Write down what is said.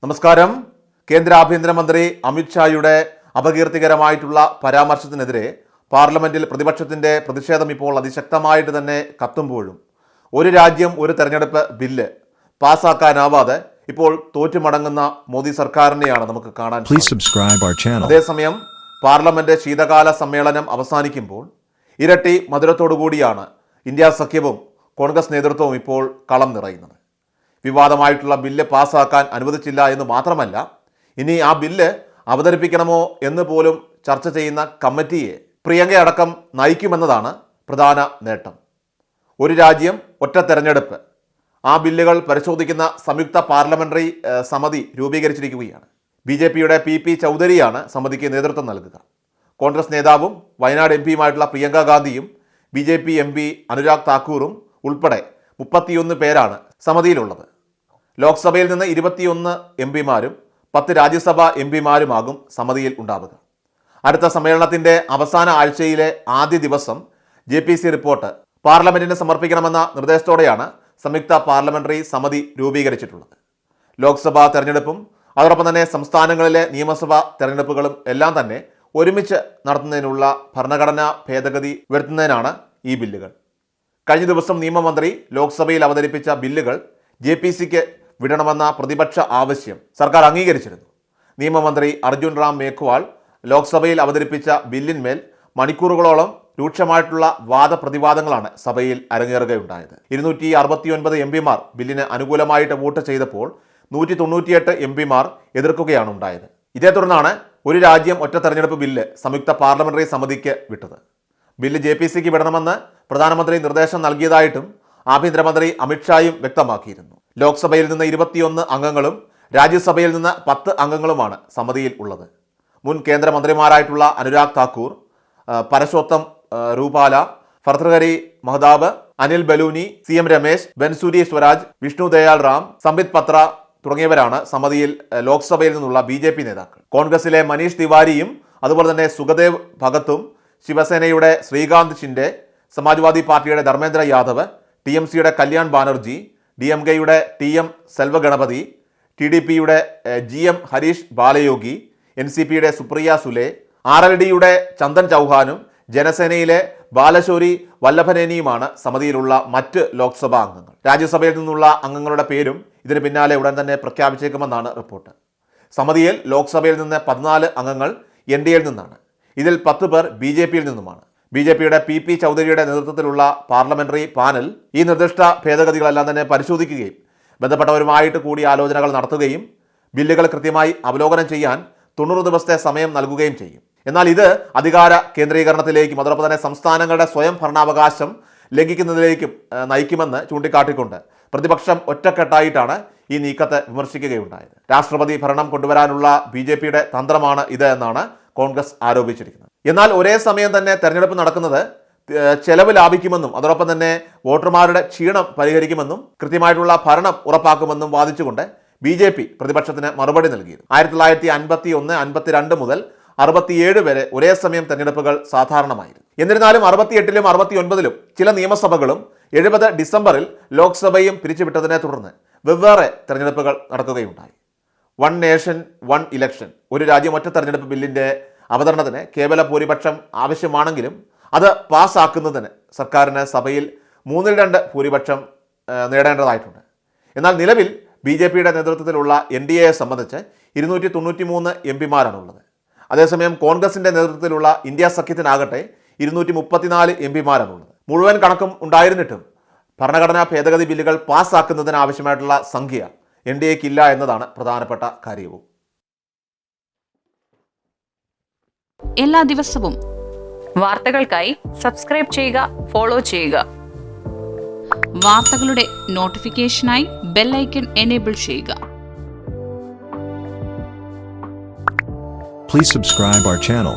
നമസ്കാരം. കേന്ദ്ര ആഭ്യന്തരമന്ത്രി അമിത്ഷായുടെ അപകീർത്തികരമായിട്ടുള്ള പരാമർശത്തിനെതിരെ പാർലമെന്റിൽ പ്രതിപക്ഷത്തിന്റെ പ്രതിഷേധം ഇപ്പോൾ അതിശക്തമായിട്ട് തന്നെ കത്തുമ്പോഴും ഒരു രാജ്യം ഒരു തെരഞ്ഞെടുപ്പ് ബില്ല് പാസ്സാക്കാനാവാതെ ഇപ്പോൾ തോറ്റുമടങ്ങുന്ന മോദി സർക്കാരിനെയാണ് നമുക്ക് കാണാൻ. അതേസമയം പാർലമെന്റ് ശീതകാല സമ്മേളനം അവസാനിക്കുമ്പോൾ ഇരട്ടി മധുരത്തോടുകൂടിയാണ് ഇന്ത്യ സഖ്യവും കോൺഗ്രസ് നേതൃത്വവും ഇപ്പോൾ കളം നിറയുന്നത്. വിവാദമായിട്ടുള്ള ബില്ല് പാസ്സാക്കാൻ അനുവദിച്ചില്ല എന്ന് മാത്രമല്ല, ഇനി ആ ബില്ല് അവതരിപ്പിക്കണമോ എന്ന് പോലും ചർച്ച ചെയ്യുന്ന കമ്മിറ്റിയെ പ്രിയങ്ക അടക്കം നയിക്കുമെന്നതാണ് പ്രധാന നേട്ടം. ഒരു രാജ്യം ഒറ്റ തെരഞ്ഞെടുപ്പ്, ആ ബില്ലുകൾ പരിശോധിക്കുന്ന സംയുക്ത പാർലമെന്ററി സമിതി രൂപീകരിച്ചിരിക്കുകയാണ്. BJPയുടെ PP ചൗധരിയാണ് സമിതിക്ക് നേതൃത്വം നൽകുക. കോൺഗ്രസ് നേതാവും വയനാട് MPയുമായിട്ടുള്ള പ്രിയങ്ക ഗാന്ധിയും BJP MP അനുരാഗ് താക്കൂറും ഉൾപ്പെടെ 31 പേരാണ് സമിതിയിലുള്ളത്. ലോക്സഭയിൽ നിന്ന് 21 MPമാരും 10 രാജ്യസഭാ MPമാരുമാകും സമിതിയിൽ ഉണ്ടാവുക. അടുത്ത സമ്മേളനത്തിൻ്റെ അവസാന ആഴ്ചയിലെ ആദ്യ ദിവസം JPC റിപ്പോർട്ട് പാർലമെന്റിന് സമർപ്പിക്കണമെന്ന നിർദ്ദേശത്തോടെയാണ് സംയുക്ത പാർലമെന്ററി സമിതി രൂപീകരിച്ചിട്ടുള്ളത്. ലോക്സഭാ തെരഞ്ഞെടുപ്പും അതോടൊപ്പം തന്നെ സംസ്ഥാനങ്ങളിലെ നിയമസഭാ തെരഞ്ഞെടുപ്പുകളും എല്ലാം തന്നെ ഒരുമിച്ച് നടത്തുന്നതിനുള്ള ഭരണഘടനാ ഭേദഗതി വരുത്തുന്നതിനാണ് ഈ ബില്ലുകൾ. കഴിഞ്ഞ ദിവസം നിയമമന്ത്രി ലോക്സഭയിൽ അവതരിപ്പിച്ച ബില്ലുകൾ JPCക്ക് വിടണമെന്ന പ്രതിപക്ഷ ആവശ്യം സർക്കാർ അംഗീകരിച്ചിരുന്നു. നിയമമന്ത്രി അർജുൻ റാം മേഘ്വാൾ ലോക്സഭയിൽ അവതരിപ്പിച്ച ബില്ലിന്മേൽ മണിക്കൂറുകളോളം രൂക്ഷമായിട്ടുള്ള വാദപ്രതിവാദങ്ങളാണ് സഭയിൽ അരങ്ങേറുകയുണ്ടായത്. 269 MPമാർ ബില്ലിന് അനുകൂലമായിട്ട് വോട്ട് ചെയ്തപ്പോൾ 198 MPമാർ എതിർക്കുകയാണ് ഉണ്ടായത്. ഇതേ തുടർന്നാണ് ഒരു രാജ്യം ഒറ്റ തെരഞ്ഞെടുപ്പ് ബില്ല് സംയുക്ത പാർലമെന്ററി സമിതിക്ക് വിട്ടത്. ബില്ല് JPCക്ക് വിടണമെന്ന് പ്രധാനമന്ത്രി നിർദ്ദേശം നൽകിയതായിട്ടും ആഭ്യന്തരമന്ത്രി അമിത്ഷായും വ്യക്തമാക്കിയിരുന്നു. ലോക്സഭയിൽ നിന്ന് 21 അംഗങ്ങളും രാജ്യസഭയിൽ നിന്ന് 10 അംഗങ്ങളുമാണ് സമിതിയിൽ ഉള്ളത്. മുൻ കേന്ദ്രമന്ത്രിമാരായിട്ടുള്ള അനുരാഗ് താക്കൂർ, പരശോത്തം രൂപാല, ഭർത്തൃഹരി മഹതാബ്, അനിൽ ബലൂനി, CM രമേശ്, ബൻസൂരി സ്വരാജ്, വിഷ്ണു ദയാൽ റാം, സംബിത് പത്ര തുടങ്ങിയവരാണ് സമിതിയിൽ ലോക്സഭയിൽ നിന്നുള്ള BJP നേതാക്കൾ. കോൺഗ്രസിലെ മനീഷ് തിവാരിയും അതുപോലെ തന്നെ സുഖദേവ് ഭഗത്തും, ശിവസേനയുടെ ശ്രീകാന്ത് ഷിൻഡെ, സമാജ്വാദി പാർട്ടിയുടെ ധർമ്മേന്ദ്ര യാദവ്, TMCയുടെ കല്യാൺ ബാനർജി, DMKയുടെ TM സെൽവഗണപതി, TDPയുടെ GM ഹരീഷ് ബാലയോഗി, NCPയുടെ സുപ്രിയ സുലെ, RLDയുടെ ചന്ദൻ ചൗഹാനും ജനസേനയിലെ ബാലശോരി വല്ലഭനേനിയുമാണ് സമിതിയിലുള്ള മറ്റ് ലോക്സഭാ അംഗങ്ങൾ. രാജ്യസഭയിൽ നിന്നുള്ള അംഗങ്ങളുടെ പേരും ഇതിന് പിന്നാലെ ഉടൻ തന്നെ പ്രഖ്യാപിച്ചേക്കുമെന്നാണ് റിപ്പോർട്ട്. സമിതിയിൽ ലോക്സഭയിൽ നിന്ന് 14 അംഗങ്ങൾ NDAയിൽ നിന്നാണ്. ഇതിൽ 10 പേർ BJPയിൽ നിന്നുമാണ്. BJPയുടെ PP ചൗധരിയുടെ നേതൃത്വത്തിലുള്ള പാർലമെന്ററി പാനൽ ഈ നിർദ്ദിഷ്ട ഭേദഗതികളെല്ലാം തന്നെ പരിശോധിക്കുകയും ബന്ധപ്പെട്ടവരുമായിട്ട് കൂടി ആലോചനകൾ നടത്തുകയും ബില്ലുകൾ കൃത്യമായി അവലോകനം ചെയ്യാൻ 90 ദിവസത്തെ സമയം നൽകുകയും ചെയ്യും. എന്നാൽ ഇത് അധികാര കേന്ദ്രീകരണത്തിലേക്കും അതോടൊപ്പം തന്നെ സംസ്ഥാനങ്ങളുടെ സ്വയം ഭരണാവകാശം ലംഘിക്കുന്നതിലേക്കും നയിക്കുമെന്ന് ചൂണ്ടിക്കാട്ടിക്കൊണ്ട് പ്രതിപക്ഷം ഒറ്റക്കെട്ടായിട്ടാണ് ഈ നീക്കത്തെ വിമർശിക്കുകയുണ്ടായത്. രാഷ്ട്രപതി ഭരണം കൊണ്ടുവരാനുള്ള BJPയുടെ തന്ത്രമാണ് ഇത് എന്നാണ് കോൺഗ്രസ് ആരോപിച്ചിരിക്കുന്നത്. എന്നാൽ ഒരേ സമയം തന്നെ തെരഞ്ഞെടുപ്പ് നടക്കുന്നത് ചെലവ് ലാഭിക്കുമെന്നും അതോടൊപ്പം തന്നെ വോട്ടർമാരുടെ ക്ഷീണം പരിഹരിക്കുമെന്നും കൃത്യമായിട്ടുള്ള ഭരണം ഉറപ്പാക്കുമെന്നും വാദിച്ചുകൊണ്ട് BJP പ്രതിപക്ഷത്തിന് മറുപടി നൽകിയിരുന്നു. 1951, 52 മുതൽ 67 വരെ ഒരേ സമയം തെരഞ്ഞെടുപ്പുകൾ സാധാരണമായിരുന്നു. എന്നിരുന്നാലും 68ലും 69ലും ചില നിയമസഭകളും 70 ഡിസംബറിൽ ലോക്സഭയും പിരിച്ചുവിട്ടതിനെ തുടർന്ന് വെവ്വേറെ തെരഞ്ഞെടുപ്പുകൾ നടക്കുകയുണ്ടായി. വൺ നേഷൻ വൺ ഇലക്ഷൻ, ഒരു രാജ്യം ഒറ്റ തെരഞ്ഞെടുപ്പ് ബില്ലിൻ്റെ അവതരണത്തിന് കേവല ഭൂരിപക്ഷം ആവശ്യമാണെങ്കിലും അത് പാസ്സാക്കുന്നതിന് സർക്കാരിന് സഭയിൽ 2/3 ഭൂരിപക്ഷം നേടേണ്ടതായിട്ടുണ്ട്. എന്നാൽ നിലവിൽ BJPയുടെ നേതൃത്വത്തിലുള്ള NDAയെ സംബന്ധിച്ച് 293 MPമാരാണുള്ളത്. അതേസമയം കോൺഗ്രസിൻ്റെ നേതൃത്വത്തിലുള്ള ഇന്ത്യ സഖ്യത്തിനാകട്ടെ 234 MPമാരാണുള്ളത്. മുഴുവൻ കണക്കും ഉണ്ടായിരുന്നിട്ടും ഭരണഘടനാ ഭേദഗതി ബില്ലുകൾ പാസ്സാക്കുന്നതിന് ആവശ്യമായിട്ടുള്ള സംഖ്യ NDAയ്ക്കില്ല എന്നതാണ് പ്രധാനപ്പെട്ട കാര്യവും. എല്ലാ ദിവസവും വാർത്തകൾക്കായി സബ്സ്ക്രൈബ് ചെയ്യുക, ഫോളോ ചെയ്യുക. വാർത്തകളുടെ നോട്ടിഫിക്കേഷനായി ബെൽ ഐക്കൺ എനേബിൾ ചെയ്യുക. Please subscribe our channel.